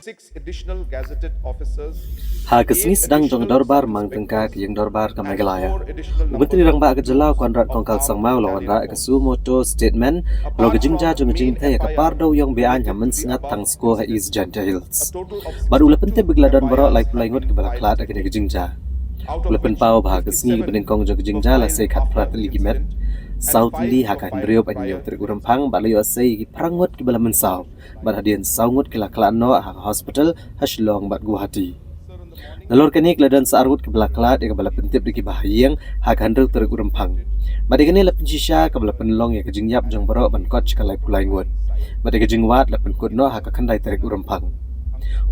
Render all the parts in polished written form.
6 additional gazetted officers, Hakasni 8 sedang jong additional Dorbar sub-inspectors, mangtengka ke yang Dorbar ke and Meghalaya. 4 additional Menteri numbers rangba ke jelau Conrad of kongkal armed sangmau lawan battalion ra ke su force. moto statement lo ke Apart jingja from jong main Jingbthei ke FIR pardo yang bean related nyamen to the sngat above tang sko ha is incident, Janta a Hills. total of Baru ule pente 62 begladan borok FIRs lai have pulai ngot been ke bala filed klat to ke date, ke jingja. out Ule of pen which pau bah ke sni 57 benin kong jong ke were jingja la filed sei khat after prat the ligi met. incident and South 5 li were hakan filed riop an prior nyau to ter the urampang incident. bala yo sei ki prangot ke bala mensau. Bar hadian saungot ke la klano ha hospital hashlong bat Guwahati. Nalor kani kladan saarut ke belaklat ke bala Pyntip di Iing hak handruk teruk urempang. Bade kani la pensisha ke bala penlong ya ke jingyap jang baro ban coach ke lai pulai ngut. Bade ke jingwat la penkut no hak kandai teruk urempang.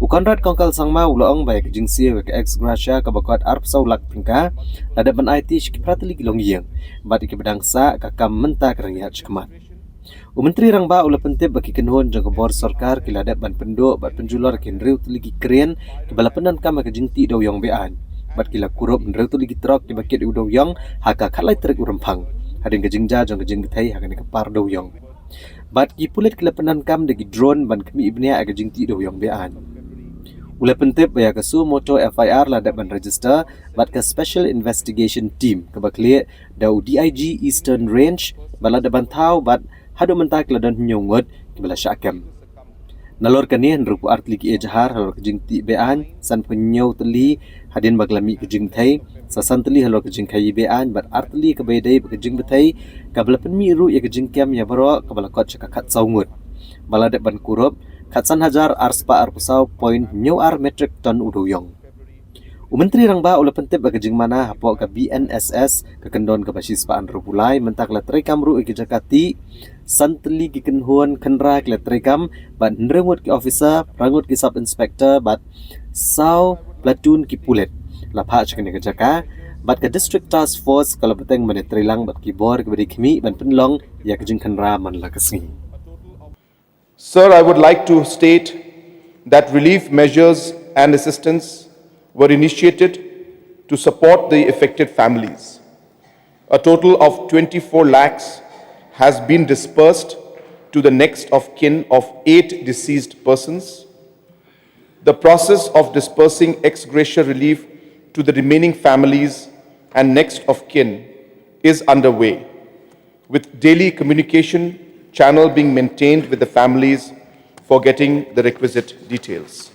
U Conrad kongkal sangma uloong bai ke jingsi ke ex gracia ke bakot arp sau lak tingka lada ban IT shki prateli kilong Iing. Bade ke bedang sa ka kam menta kerengiat shkemat. Menteri rangba ula Pyntip bagi kenhon jang bor sarkar kiladat ban penduk bat penjular kin riu ligi keren ke balapenan kam ke jingti Dewiong bean bat kila kurup riu ligi trok di bakit Dewiong haka khalai terik urempang hadin ke jingja jang ke Jingbthei haka ni ke par Dewiong bat ki pulit kila penan kam degi drone ban kemi ibnia ke jingti Dewiong bean ula Pyntip baya ke su moto FIR ladat ban register bat ke special investigation team ke bakli dau DIG Eastern Range balada ban tau bat hadu mentak ladan nyongot ke bala Shah. Nalor kanian rupu art ligi ejahar halor kejingti bean san penyau teli hadin baglami kejingthei sasan teli halor kejingkai bean bat art teli ke bedai kejingthei kabla penmi ru ya kejingkem ya baro kabala kot cakakat saungut balade ban kurup katsan hajar arspa arpusau point nyau ar metric ton uduyong. Menteri rangba ula Pyntip bagi jingmana hapok ke BNSS ke kendon ke basispaan rupulai mentak la trekam ru ke Jakati santli ki kenhuan kenra ke trekam bat nrengut ki officer rangut ki sub inspector bat sau platoon ki pulet la pha chakne ke Jaka bat ke district task force kalau beteng mane trilang bat ki bor ke badi khmi ban penlong ya ke jing kenra man la kasngi. Sir, I would like to state that relief measures and assistance were initiated to support the affected families. A total of 24 lakhs has been dispersed to the next of kin of 8 deceased persons. The process of dispersing ex gratia relief to the remaining families and next of kin is underway, with daily communication channel being maintained with the families for getting the requisite details.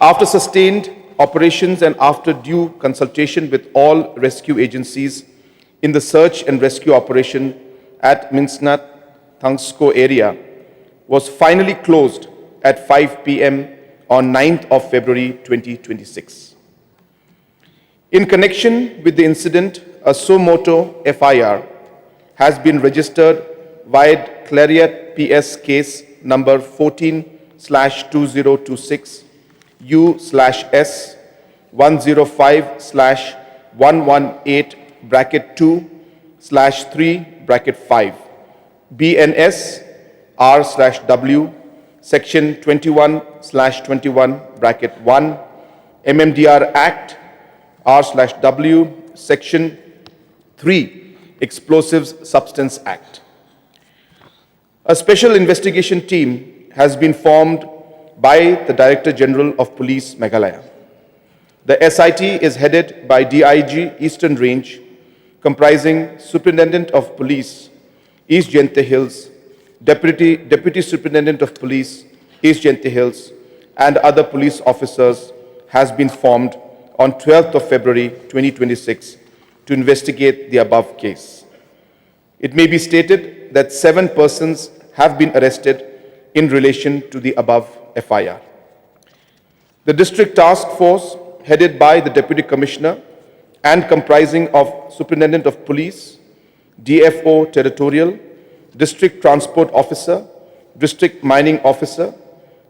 After sustained operations and after due consultation with all rescue agencies in the search and rescue operation at Minsnat Thangsko area was finally closed at 5 p.m. on 9th of February 2026. In connection with the incident, a suo motu FIR has been registered via Clariat PS case number 14/2026 U/S 105/118 2/3 BNS R/W section 21/21 MMDR Act R/W section 3 Explosives Substance Act. A special investigation team has been formed by the Director General of Police, Meghalaya. The SIT is headed by DIG Eastern Range, comprising Superintendent of Police, East Jingbthei Hills, Deputy Superintendent of Police, East Jingbthei Hills, and other police officers, has been formed on 12th of February 2026 to investigate the above case. It may be stated that 7 persons have been arrested in relation to the above FIR. The district task force, headed by the Deputy Commissioner and comprising of Superintendent of Police, DFO Territorial, District Transport Officer, District Mining Officer,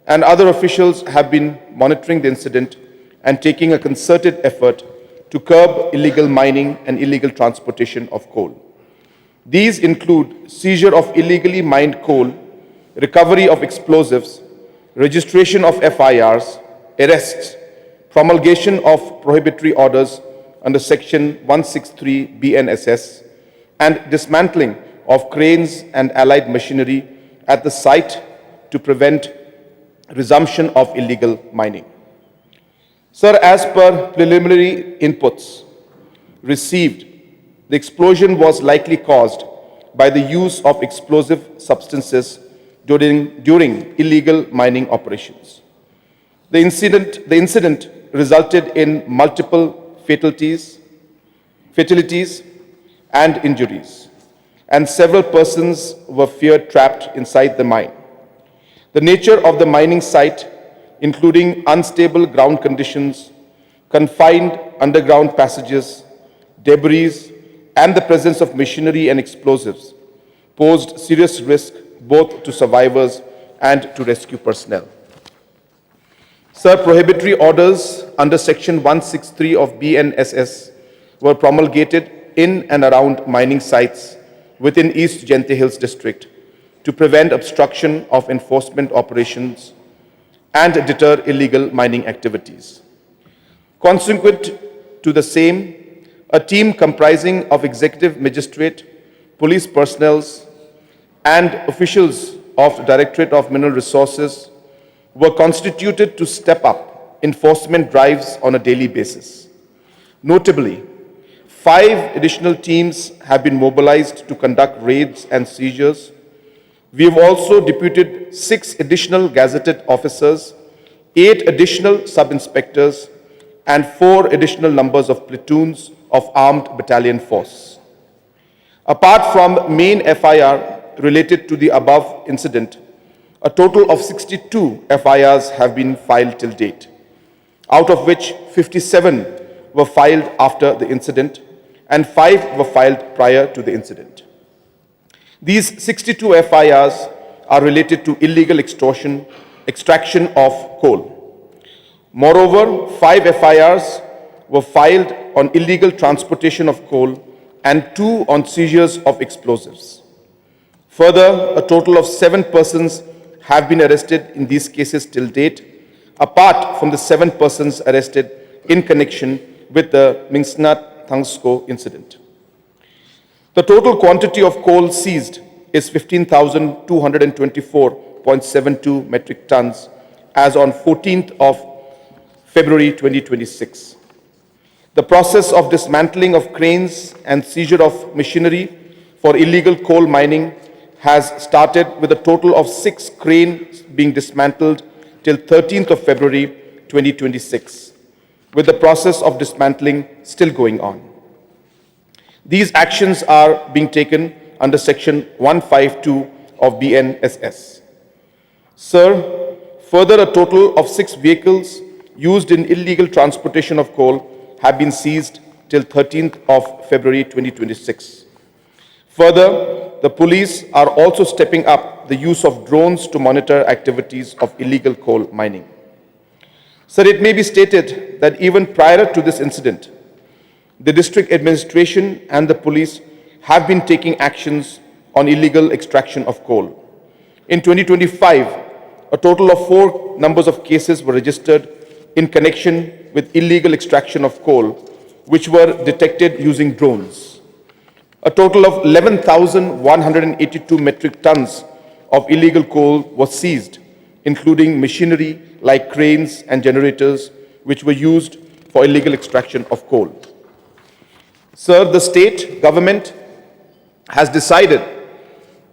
and other officials have been monitoring the incident and taking a concerted effort to curb illegal mining and illegal transportation of coal. These include seizure of illegally mined coal, recovery of explosives, registration of FIRs, arrests, promulgation of prohibitory orders under Section 163 BNSS, and dismantling of cranes and allied machinery at the site to prevent resumption of illegal mining. Sir, as per preliminary inputs received, the explosion was likely caused by the use of explosive substances during illegal mining operations. The incident resulted in multiple fatalities and injuries, and several persons were feared trapped inside the mine. The nature of the mining site, including unstable ground conditions, confined underground passages, debris, and the presence of machinery and explosives, posed serious risk both to survivors and to rescue personnel. Sir, prohibitory orders under Section 163 of BNSS were promulgated in and around mining sites within East Jingbthei Hills district to prevent obstruction of enforcement operations and deter illegal mining activities. Consequent to the same, a team comprising of executive magistrate, police personnel, and officials of Directorate of Mineral Resources were constituted to step up enforcement drives on a daily basis. Notably, 5 additional teams have been mobilized to conduct raids and seizures. We have also deputed 6 additional gazetted officers, 8 additional sub-inspectors, and 4 additional numbers of platoons of armed battalion force. Apart from main FIR related to the above incident, a total of 62 FIRs have been filed till date, out of which 57 were filed after the incident and 5 were filed prior to the incident. These 62 FIRs are related to illegal extraction of coal. Moreover, 5 FIRs were filed on illegal transportation of coal and 2 on seizures of explosives. Further, a total of 7 persons have been arrested in these cases till date, apart from the 7 persons arrested in connection with the Meghalaya incident. The total quantity of coal seized is 15,224.72 metric tons as on 14th of February 2026. The process of dismantling of cranes and seizure of machinery for illegal coal mining has started with a total of 6 cranes being dismantled till 13th of February 2026, with the process of dismantling still going on. These actions are being taken under Section 152 of BNSS. Sir, further a total of 6 vehicles used in illegal transportation of coal have been seized till 13th of February 2026. Further, the police are also stepping up the use of drones to monitor activities of illegal coal mining. Sir, it may be stated that even prior to this incident, the district administration and the police have been taking actions on illegal extraction of coal. In 2025, a total of 4 numbers of cases were registered in connection with illegal extraction of coal, which were detected using drones. A total of 11,182 metric tons of illegal coal was seized, including machinery like cranes and generators, which were used for illegal extraction of coal. Sir, the state government has decided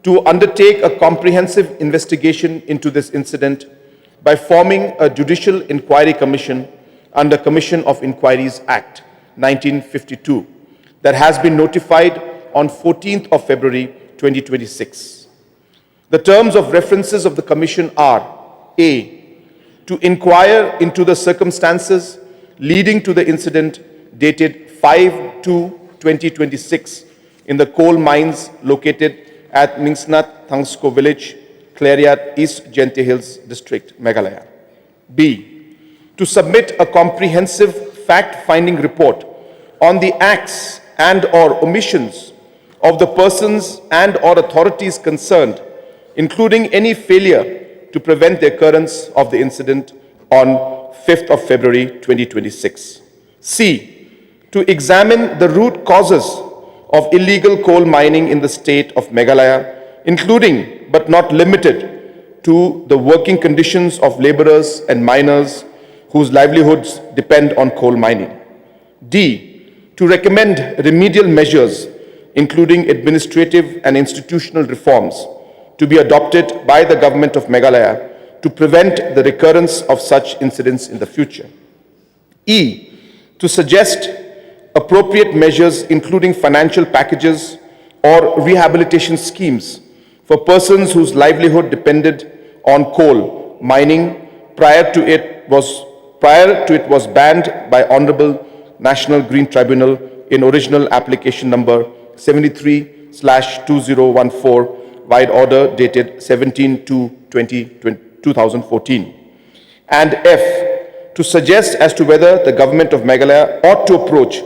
to undertake a comprehensive investigation into this incident by forming a Judicial Inquiry Commission under Commission of Inquiries Act 1952 that has been notified on 14th of February 2026. The terms of references of the Commission are A. To inquire into the circumstances leading to the incident dated 5/2/2026 in the coal mines located at Meghalaya village, Clariat, East Jingbthei Hills district, Meghalaya. B. To submit a comprehensive fact-finding report on the acts and or omissions of the persons and or authorities concerned, including any failure to prevent the occurrence of the incident on 5th of February 2026. C. To examine the root causes of illegal coal mining in the state of Meghalaya, including but not limited to the working conditions of laborers and miners whose livelihoods depend on coal mining. D, to recommend remedial measures, including administrative and institutional reforms, to be adopted by the government of Meghalaya to prevent the recurrence of such incidents in the future. E, to suggest appropriate measures, including financial packages or rehabilitation schemes for persons whose livelihood depended on coal mining prior to it was banned by Honorable National Green Tribunal in original application number 73/2014, wide order dated 17/2/2014. And F, to suggest as to whether the government of Meghalaya ought to approach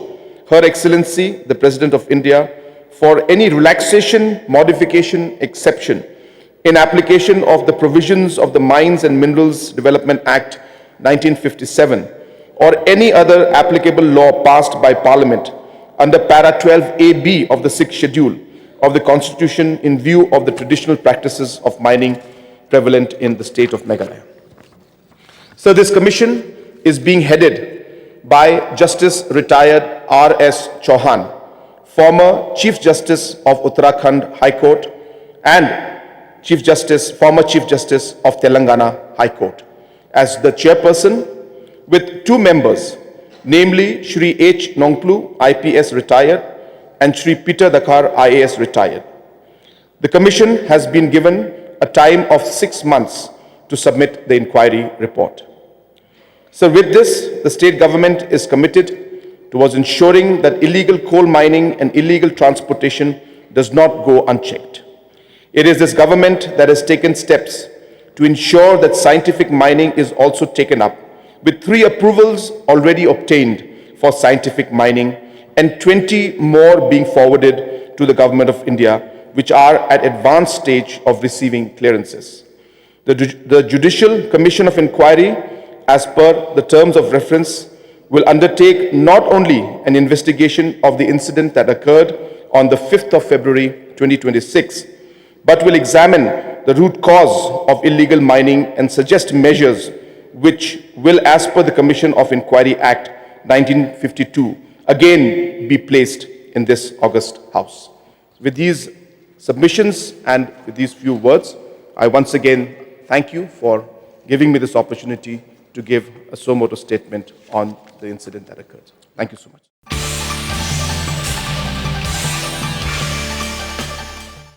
Her Excellency, the President of India, for any relaxation, modification, exception in application of the provisions of the Mines and Minerals Development Act 1957 or any other applicable law passed by Parliament under Para 12AB of the 6th Schedule of the Constitution in view of the traditional practices of mining prevalent in the state of Meghalaya. So this commission is being headed by Justice Retired R.S. Chauhan, former Chief Justice of Uttarakhand High Court and former Chief Justice of Telangana High Court, as the chairperson, with two members, namely Shri H. Nongplu, IPS retired, and Shri Peter Dakar, IAS retired. The commission has been given a time of 6 months to submit the inquiry report. So with this, the state government is committed towards ensuring that illegal coal mining and illegal transportation does not go unchecked. It is this government that has taken steps to ensure that scientific mining is also taken up, with 3 approvals already obtained for scientific mining and 20 more being forwarded to the Government of India, which are at advanced stage of receiving clearances. The Judicial Commission of Inquiry, as per the terms of reference, will undertake not only an investigation of the incident that occurred on the 5th of February 2026, but will examine the root cause of illegal mining and suggest measures which will, as per the Commission of Inquiry Act 1952, again be placed in this august House. With these submissions and with these few words, I once again thank you for giving me this opportunity to give a suo motu statement on the incident that occurred. Thank you so much.